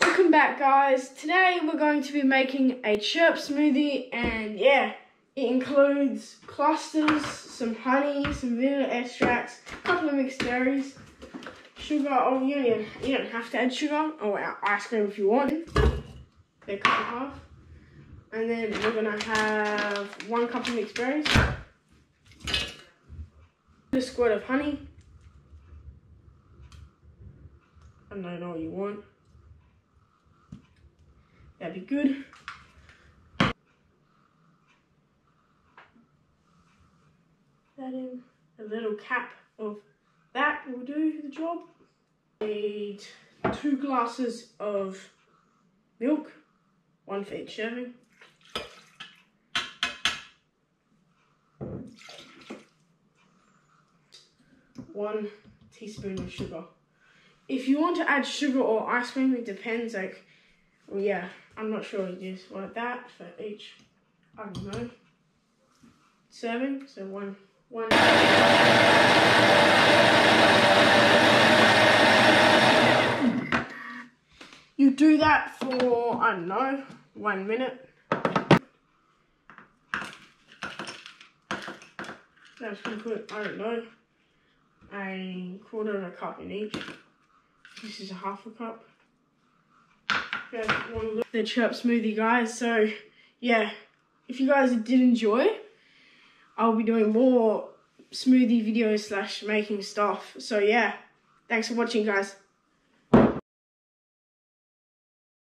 Welcome back, guys. Today we're going to be making a CHURP smoothie, and yeah, it includes clusters, some honey, some vanilla extracts, a couple of mixed berries, sugar. Oh, you don't have to add sugar, or ice cream if you want. They're cut in half. And then we're gonna have 1 cup of mixed berries, a squirt of honey. I don't know what you want. That'd be good. That in. A little cap of that will do the job. Need 2 glasses of milk, 1 for each serving. 1 teaspoon of sugar. If you want to add sugar or ice cream, it depends. Like, well, yeah, I'm not sure. You just want that for each, I don't know, serving. So one. You do that for, I don't know, 1 minute. That's gonna put, I don't know, a 1/4 of a cup in each. This is a 1/2 cup. The CHURP smoothie, guys. So yeah, if you guys did enjoy, I'll be doing more smoothie videos / making stuff. So yeah, thanks for watching, guys.